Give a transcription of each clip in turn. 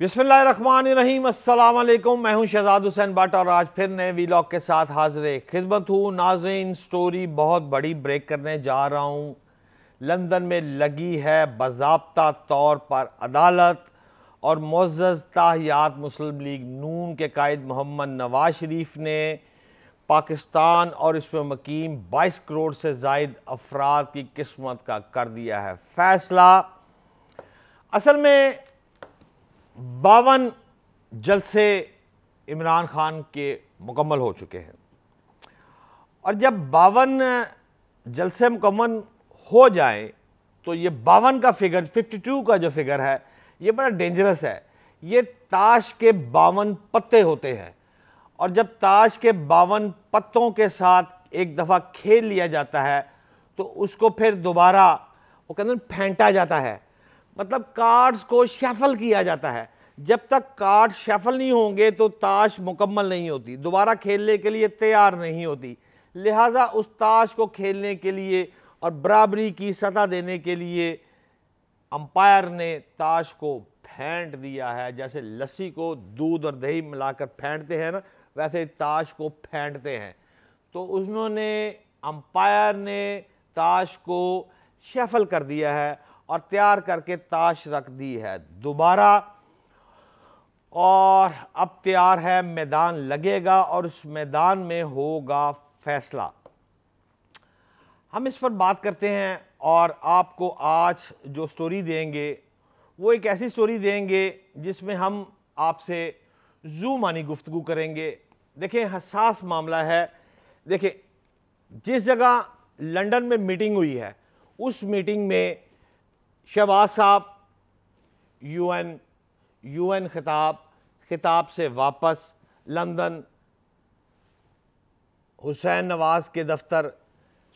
बिस्मिल्लाहिर्रहमानिर्रहीम, अस्सलाम वालेकुम। मैं हूं शहजाद हुसैन भट्ट और आज फिर नए वीलॉग के साथ हाजिर खिदमत हूँ। नाज़रीन, स्टोरी बहुत बड़ी ब्रेक करने जा रहा हूँ। लंदन में लगी है बाज़ाब्ता तौर पर अदालत और मुअज़्ज़ज़ ताहियात मुस्लिम लीग नून के कायद मोहम्मद नवाज शरीफ ने पाकिस्तान और इसमें मुकीम 22 करोड़ से ज़ायद अफराद की किस्मत का कर दिया है फैसला। असल में 52 जलसे इमरान खान के मुकम्मल हो चुके हैं और जब 52 जलसे मुकम्मल हो जाएं तो ये 52 का फिगर, 52 का जो फिगर है, ये बड़ा डेंजरस है। ये ताश के 52 पत्ते होते हैं और जब ताश के 52 पत्तों के साथ एक दफ़ा खेल लिया जाता है तो उसको फिर दोबारा वो कहते हैं फेंटा जाता है, मतलब कार्ड्स को शफल किया जाता है। जब तक कार्ड शफल नहीं होंगे तो ताश मुकम्मल नहीं होती, दोबारा खेलने के लिए तैयार नहीं होती। लिहाजा उस ताश को खेलने के लिए और बराबरी की सतह देने के लिए अंपायर ने ताश को फेंट दिया है। जैसे लस्सी को दूध और दही मिलाकर फेंटते हैं ना, वैसे ताश को फेंटते हैं। तो उन्होंने, अंपायर ने ताश को शफल कर दिया है और तैयार करके ताश रख दी है दोबारा, और अब तैयार है, मैदान लगेगा और उस मैदान में होगा फैसला। हम इस पर बात करते हैं और आपको आज जो स्टोरी देंगे वो एक ऐसी स्टोरी देंगे जिसमें हम आपसे ज़ूमानी गुफ्तगू करेंगे। देखें, हसास मामला है। देखें, जिस जगह लंदन में मीटिंग हुई है उस मीटिंग में शहबाज साहब यूएन खिताब से वापस लंदन, हुसैन नवाज के दफ्तर,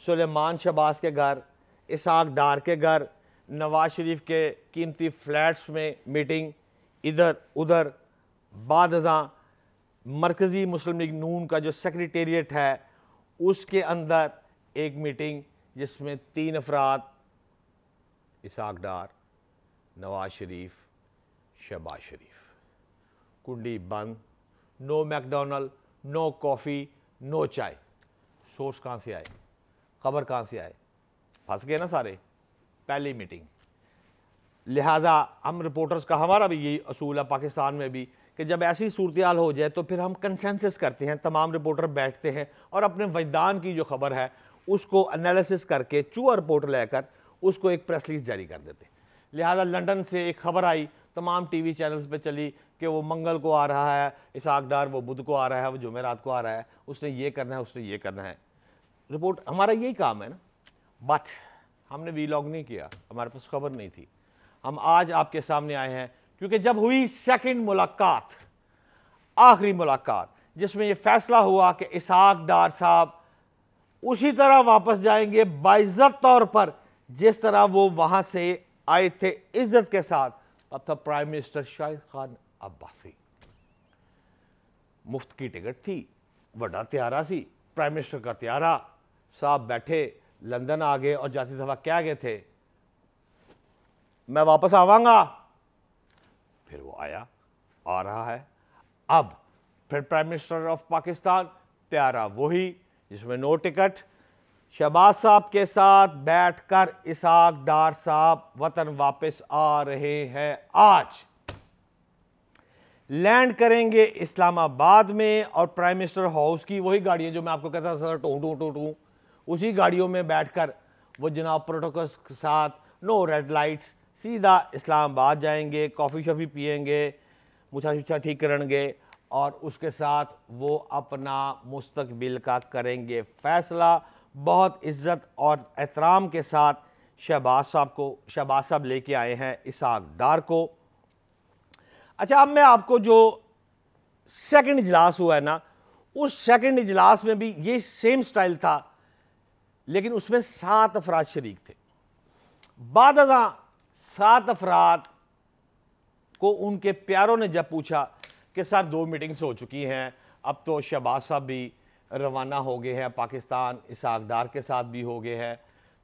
सुलेमान शहबाज के घर, इसहाक डार के घर, नवाज शरीफ के कीमती फ्लैट्स में मीटिंग, इधर उधर। बाद अज़ां मरकज़ी मुस्लिम लीग नून का जो सेक्रेटेरिएट है उसके अंदर एक मीटिंग जिसमें 3 अफराद, इसहाक डार, नवाज शरीफ, शहबाज शरीफ, कुंडी बंद, no McDonald, no coffee, no chai. Source कहाँ से आए, खबर कहाँ से आए? फंस गए ना सारे, पहली मीटिंग। लिहाजा हम रिपोर्टर्स का, हमारा भी यही असूल है पाकिस्तान में भी, कि जब ऐसी सूरत हाल हो जाए तो फिर हम कंसेंसस करते हैं, तमाम रिपोर्टर बैठते हैं और अपने वजदान की जो खबर है उसको एनालिसिस करके चूहा रिपोर्ट लेकर उसको एक प्रेस रिलीज जारी कर देते हैं। लिहाजा लंदन से एक खबर आई, तमाम टीवी चैनल्स पे चली कि वो मंगल को आ रहा है इसहाक डार, वो बुध को आ रहा है, वो जुमेरात को आ रहा है, उसने ये करना है, उसने ये करना है। रिपोर्ट, हमारा यही काम है ना। बट हमने वीलॉग नहीं किया, हमारे पास खबर नहीं थी। हम आज आपके सामने आए हैं क्योंकि जब हुई सेकंड मुलाकात, आखिरी मुलाकात, जिसमें यह फैसला हुआ कि इसहाक डार साहब उसी तरह वापस जाएंगे बाइज्जत तौर पर जिस तरह वो वहां से आए थे, इज्जत के साथ। अब था प्राइम मिनिस्टर शाहिद खान अब्बासी, मुफ्त की टिकट थी, बड़ा त्यारा सी, प्राइम मिनिस्टर का त्यारा साहब बैठे, लंदन आ गए और जाती दफा क्या गए थे, मैं वापस आवांगा। फिर वो आया, आ रहा है। अब फिर प्राइम मिनिस्टर ऑफ पाकिस्तान, त्यारा वही जिसमें नो टिकट, शहबाज साहब के साथ बैठकर इसहाक डार साहब वतन वापस आ रहे हैं। आज लैंड करेंगे इस्लामाबाद में और प्राइम मिनिस्टर हाउस की वही गाड़ियां जो मैं आपको कहता था टू टू टू टू, उसी गाड़ियों में बैठकर वो जनाब प्रोटोकॉल्स के साथ, नो रेड लाइट्स, सीधा इस्लामाबाद जाएंगे, कॉफ़ी शॉफ़ी पिएंगे, मुछा शुछा ठीक करेंगे और उसके साथ वो अपना मुस्तकबिल का करेंगे फैसला। बहुत इज्जत और एहतराम के साथ शहबाज साहब लेके आए हैं इसहाक डार को। अच्छा, अब मैं आपको जो सेकंड इजलास हुआ है ना, उस सेकंड इजलास में भी ये सेम स्टाइल था, लेकिन उसमें 7 अफराद शरीक थे। बाद 7 अफराद को उनके प्यारों ने जब पूछा कि सर 2 मीटिंग्स हो चुकी हैं, अब तो शहबाज साहब भी रवाना हो गए हैं पाकिस्तान, इसहाक डार के साथ भी हो गए हैं,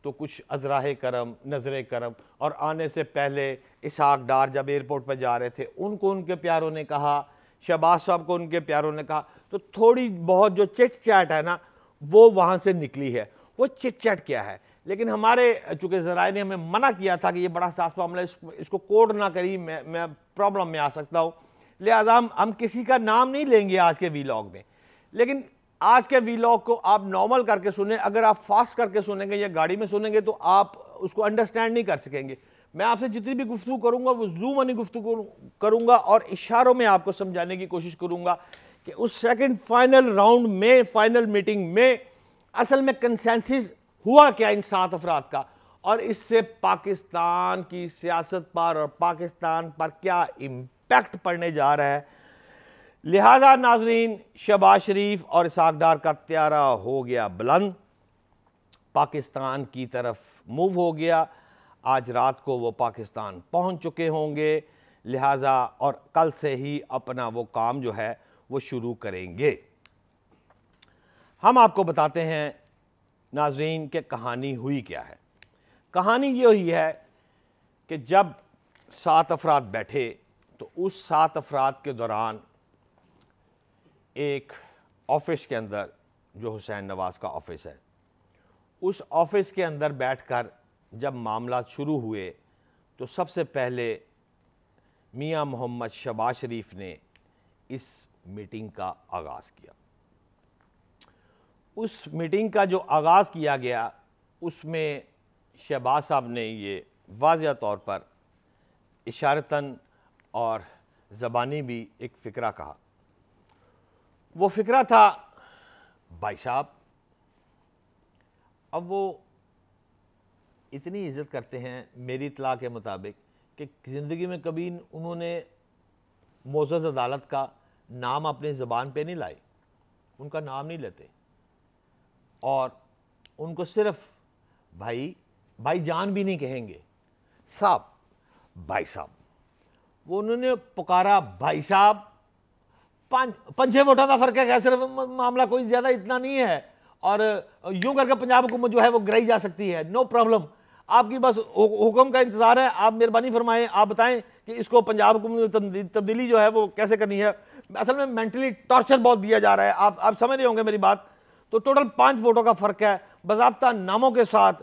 तो कुछ अजराह करम, नजर करम, और आने से पहले इसहाक डार जब एयरपोर्ट पर जा रहे थे उनको उनके प्यारों ने कहा, शहबाज साहब को उनके प्यारों ने कहा। तो थोड़ी बहुत जो चिट चैट है ना वो वहाँ से निकली है। वो चिट चैट क्या है, लेकिन हमारे चूँकि ज़राए ने हमें मना किया था कि ये बड़ा साफ मामला है, इसको कोड ना करी, मैं प्रॉब्लम में आ सकता हूँ, लिहाजा हम किसी का नाम नहीं लेंगे आज के वीलॉग में। लेकिन आज के वीलॉग को आप नॉर्मल करके सुने, अगर आप फास्ट करके सुनेंगे या गाड़ी में सुनेंगे तो आप उसको अंडरस्टैंड नहीं कर सकेंगे। मैं आपसे जितनी भी गुफ्तगू करूंगा वो जूम वाली गुफ्तगू करूंगा और इशारों में आपको समझाने की कोशिश करूंगा कि उस सेकंड फाइनल राउंड में, फाइनल मीटिंग में असल में कंसेंसस हुआ क्या इन 7 अफराद का, और इससे पाकिस्तान की सियासत पर और पाकिस्तान पर क्या इम्पैक्ट पड़ने जा रहा है। लिहाजा नाजरीन, शहबाज शरीफ और इसहाक डार का त्यारा हो गया बुलंद, पाकिस्तान की तरफ मूव हो गया। आज रात को वो पाकिस्तान पहुंच चुके होंगे, लिहाजा और कल से ही अपना वो काम जो है वो शुरू करेंगे। हम आपको बताते हैं नाजरीन कि कहानी हुई क्या है। कहानी ये हुई है कि जब 7 अफराद बैठे तो उस 7 अफराद के दौरान एक ऑफिस के अंदर, जो हुसैन नवाज का ऑफिस है, उस ऑफिस के अंदर बैठकर जब मामला शुरू हुए तो सबसे पहले मियां मोहम्मद शहबाज शरीफ ने इस मीटिंग का आगाज़ किया। उस मीटिंग का जो आगाज़ किया गया उसमें शहबाज साहब ने ये वाज़िया तौर पर इशारतन और ज़बानी भी एक फ़िक्रा कहा। वो फ़िक्रा था, भाई साहब, अब वो इतनी इज़्ज़त करते हैं मेरी इत्तला के मुताबिक कि ज़िंदगी में कभी उन्होंने मोअज़्ज़ज़ अदालत का नाम अपनी ज़बान पे नहीं लाई, उनका नाम नहीं लेते, और उनको सिर्फ भाई जान भी नहीं कहेंगे, साहब, भाई साहब। वो उन्होंने पुकारा भाई साहब, 5-6 वोटों का फर्क है, सिर्फ मामला कोई ज़्यादा इतना नहीं है, और यूं करके पंजाब हुकूमत जो है वो गिराई जा सकती है, नो प्रॉब्लम। आपकी बस हुक्म का इंतज़ार है, आप मेहरबानी फरमाएं, आप बताएं कि इसको पंजाब हुकूमत में तब्दीली जो है वो कैसे करनी है। असल में मेंटली टॉर्चर बहुत दिया जा रहा है, आप समझ रहे होंगे मेरी बात। तो टोटल 5 वोटों का फ़र्क है, बाज़ाब्ता नामों के साथ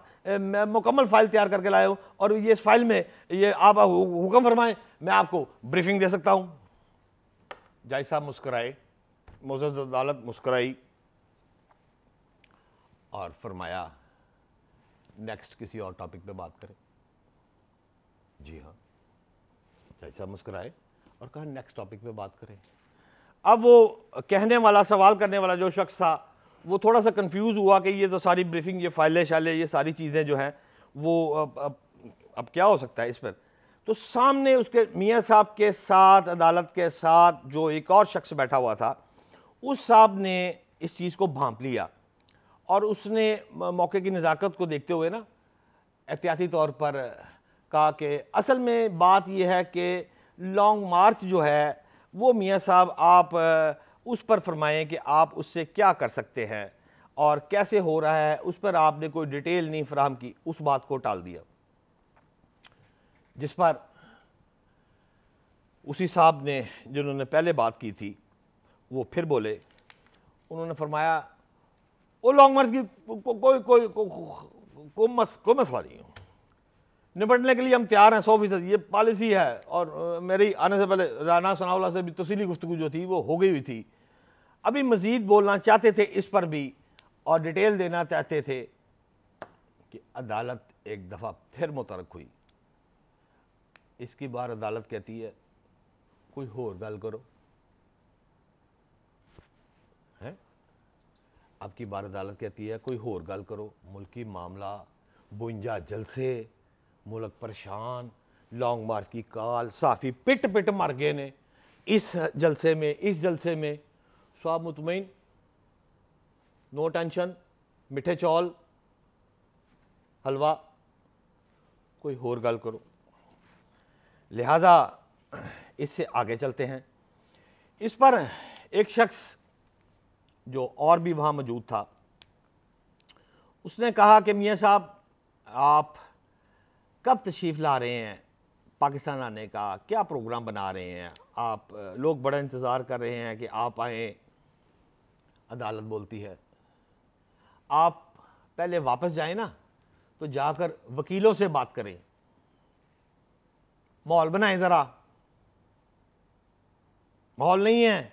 मुकम्मल फाइल तैयार करके लाए हूँ, और ये इस फाइल में ये आप हुक्म फरमाएं, मैं आपको ब्रीफिंग दे सकता हूँ। जज साहब मुस्कुराए, मोअज़्ज़ज़ अदालत मुस्कुराई और फरमाया नेक्स्ट किसी और टॉपिक पे बात करें। जी हाँ, जज साहब मुस्कुराए और कहा नेक्स्ट टॉपिक पे बात करें। अब वो कहने वाला, सवाल करने वाला जो शख्स था वो थोड़ा सा कंफ्यूज हुआ कि ये तो सारी ब्रीफिंग, ये फाइलें शाइलें, ये सारी चीज़ें जो हैं वो अब क्या हो सकता है इस पर। तो सामने उसके मियाँ साहब के साथ, अदालत के साथ जो एक और शख्स बैठा हुआ था, उस साहब ने इस चीज़ को भांप लिया और उसने मौके की नज़ाकत को देखते हुए ना एहतियाती तौर पर कहा कि असल में बात यह है कि लॉन्ग मार्च जो है वो मियाँ साहब आप उस पर फरमाएं कि आप उससे क्या कर सकते हैं और कैसे हो रहा है, उस पर आपने कोई डिटेल नहीं फराहम की, उस बात को टाल दिया। जिस पर उसी साहब ने, जिन्होंने पहले बात की थी, वो फिर बोले, उन्होंने फरमाया वो लॉन्ग मार्च की कोई मसला नहीं है, निपटने के लिए हम तैयार हैं 100%, ये पॉलिसी है। और मेरी आने से पहले राना सनाउल्लाह से भी तफसीली गुफ्तगू जो थी वो हो गई हुई थी। अभी मज़ीद बोलना चाहते थे इस पर भी और डिटेल देना चाहते थे कि अदालत एक दफ़ा फिर मुतरक हुई। इसकी बार अदालत कहती है कोई होर गल करो, है? अब की बार अदालत कहती है कोई होर गल करो, मुल्की मामला, 52 जलसे, मुल्क परेशान, लॉन्ग मार्च की काल, साफ़ी पिट पिट मर गए ने इस जलसे में, इस जलसे में। स्वाब मुतमईन, नो टेंशन, मिठे चौल, हलवा, कोई होर गल करो। लिहाजा इससे आगे चलते हैं। इस पर एक शख्स जो और भी वहाँ मौजूद था, उसने कहा कि मियाँ साहब आप कब तशरीफ़ ला रहे हैं पाकिस्तान आने का, क्या प्रोग्राम बना रहे हैं आप? लोग बड़ा इंतज़ार कर रहे हैं कि आप आएँ। अदालत बोलती है आप पहले वापस जाएं ना, तो जाकर वकीलों से बात करें, माहौल बनाएं, ज़रा माहौल नहीं है,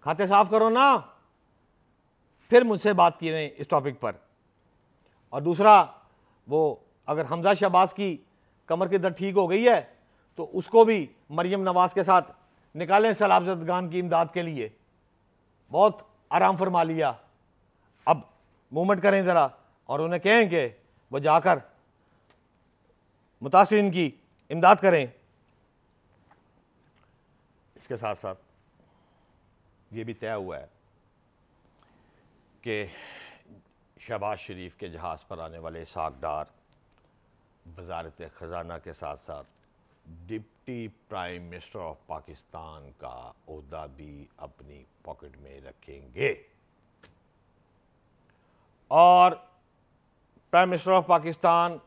खाते साफ करो ना, फिर मुझसे बात की रहे इस टॉपिक पर। और दूसरा, वो अगर हमजा शहबाज की कमर की दर्द ठीक हो गई है तो उसको भी मरियम नवाज के साथ निकालें सलाब ज़दगान की इमदाद के लिए। बहुत आराम फरमा लिया, अब मूवमेंट करें ज़रा और उन्हें कहें कि वो जाकर मुतासिरीन की इमदाद करें। इसके साथ साथ ये भी तय हुआ है कि शहबाज शरीफ के जहाज़ पर आने वाले इसहाक डार वज़ारत ख़जाना के साथ साथ deputy prime minister of Pakistan का ओहदा भी अपनी पॉकेट में रखेंगे। और prime minister of Pakistan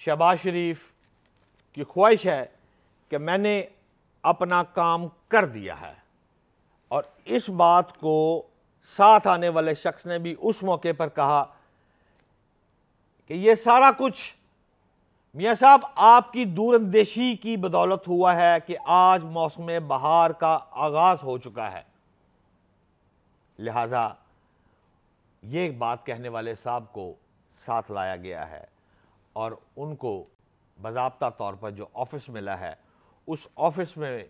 Shahbaz Sharif की ख्वाहिश है कि मैंने अपना काम कर दिया है, और इस बात को साथ आने वाले शख्स ने भी उस मौके पर कहा कि ये सारा कुछ मियाँ साहब आपकी दूरंदेशी की बदौलत हुआ है कि आज मौसम बहार का आगाज हो चुका है। लिहाजा ये बात कहने वाले साहब को साथ लाया गया है और उनको बाज़ाब्ता तौर पर जो ऑफिस मिला है उस ऑफिस में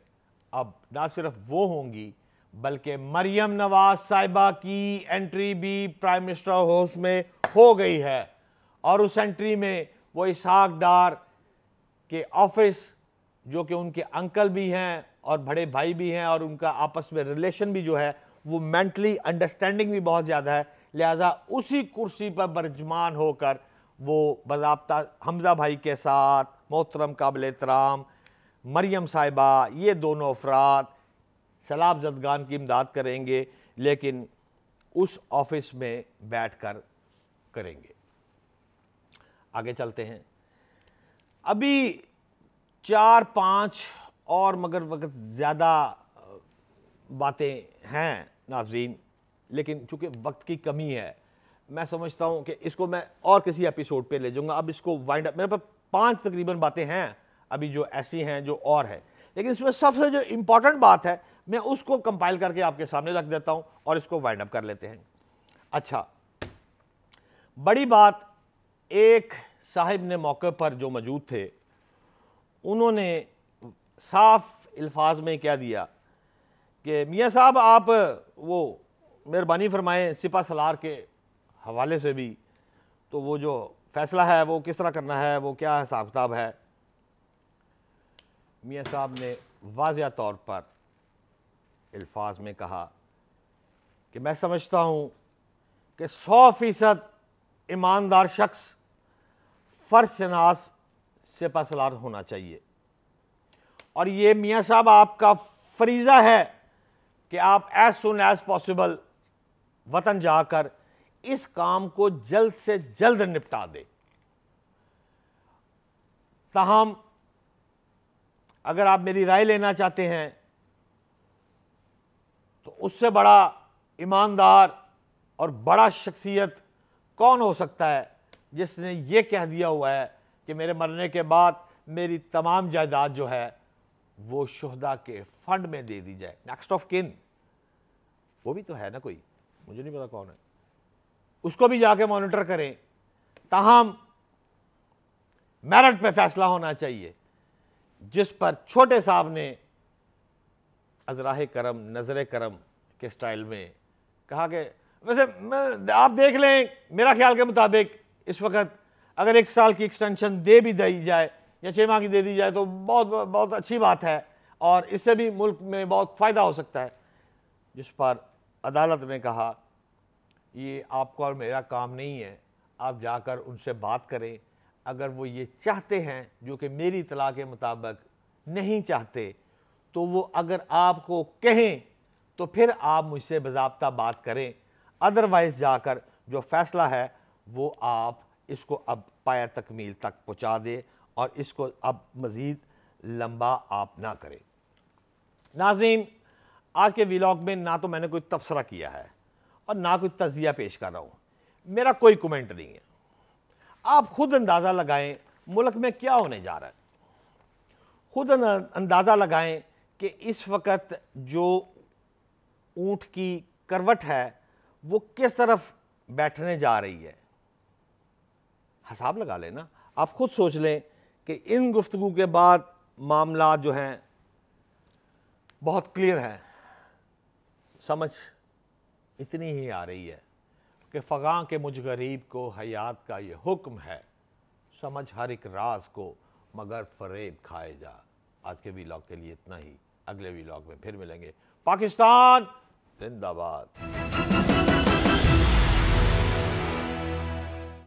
अब ना सिर्फ वो होंगी बल्कि मरियम नवाज साहिबा की एंट्री भी प्राइम मिनिस्टर हाउस में हो गई है। और उस एंट्री में वो इसहाक डार के ऑफिस, जो कि उनके अंकल भी हैं और बड़े भाई भी हैं और उनका आपस में रिलेशन भी जो है वो मेंटली अंडरस्टैंडिंग भी बहुत ज़्यादा है, लिहाजा उसी कुर्सी पर बरजमान होकर वो बाज़ाब्ता हमजा भाई के साथ मोहतरम काबिल एहतराम मरियम साहिबा, ये दोनों अफराद सलाब ज़दगान की इमदाद करेंगे, लेकिन उस ऑफिस में बैठकर करेंगे। आगे चलते हैं। अभी 4-5 और मगर वक्त ज़्यादा बातें हैं नाज़रीन, लेकिन चूँकि वक्त की कमी है मैं समझता हूँ कि इसको मैं और किसी एपिसोड पे ले जाऊँगा। अब इसको वाइंड अप, मेरे पास 5 तकरीबन बातें हैं अभी जो ऐसी हैं जो और है, लेकिन इसमें सबसे जो इम्पॉर्टेंट बात है मैं उसको कंपाइल करके आपके सामने रख देता हूँ और इसको वाइंड अप कर लेते हैं। अच्छा, बड़ी बात, एक साहिब ने मौके पर जो मौजूद थे उन्होंने साफ अल्फाज में कह दिया कि मियाँ साहब आप वो मेहरबानी फरमाएं सिपा सलार के हवाले से भी, तो वो जो फैसला है वो किस तरह करना है, वो क्या हिसाब किताब है। मियाँ साहब ने वाज़िया तौर पर अल्फाज में कहा कि मैं समझता हूँ कि 100% ईमानदार शख्स फ़र्शनास सिपा सलार होना चाहिए, और ये मियाँ साहब आपका फरीज़ा है कि आप एज सुन एज पॉसिबल वतन जाकर इस काम को जल्द से जल्द निपटा दे। ताहम अगर आप मेरी राय लेना चाहते हैं तो उससे बड़ा ईमानदार और बड़ा शख्सियत कौन हो सकता है जिसने ये कह दिया हुआ है कि मेरे मरने के बाद मेरी तमाम जायदाद जो है वो शुहदा के फंड में दे दी जाए। नेक्स्ट ऑफ किन वो भी तो है ना, कोई मुझे नहीं पता कौन है, उसको भी जाके मॉनिटर करें। ताहम मेरिट पे फैसला होना चाहिए, जिस पर छोटे साहब ने अजराह करम नजर करम के स्टाइल में कहा कि वैसे आप देख लें, मेरा ख्याल के मुताबिक इस वक्त अगर 1 साल की एक्सटेंशन दे भी दी जाए या 6 माह की दे दी जाए तो बहुत बहुत अच्छी बात है और इससे भी मुल्क में बहुत फ़ायदा हो सकता है। जिस पर अदालत ने कहा ये आपका और मेरा काम नहीं है, आप जाकर उनसे बात करें, अगर वो ये चाहते हैं, जो कि मेरी इत्तला के मुताबिक नहीं चाहते, तो वो अगर आपको कहें तो फिर आप मुझसे बाज़ाब्ता बात करें, अदरवाइज़ जाकर जो फ़ैसला है वो आप इसको अब पाया तकमील तक पहुंचा दें और इसको अब मज़ीद लंबा आप ना करें। नाज़रीन, आज के व्लॉग में ना तो मैंने कोई तबसरा किया है और ना कोई तज़िया पेश कर रहा हूँ, मेरा कोई कमेंट नहीं है। आप खुद अंदाज़ा लगाएं मुल्क में क्या होने जा रहा है, खुद अंदाज़ा लगाएं कि इस वक्त जो ऊँट की करवट है वो किस तरफ बैठने जा रही है। हिसाब लगा लेना, आप खुद सोच लें कि इन गुफ्तगू के बाद मामला जो हैं बहुत क्लियर है। समझ इतनी ही आ रही है कि फ़ग़ां के मुझ गरीब को हयात का ये हुक्म है, समझ हर एक राज को मगर फ़रेब खाए जा। आज के व्लॉग के लिए इतना ही, अगले व्लॉग में फिर मिलेंगे। पाकिस्तान जिंदाबाद।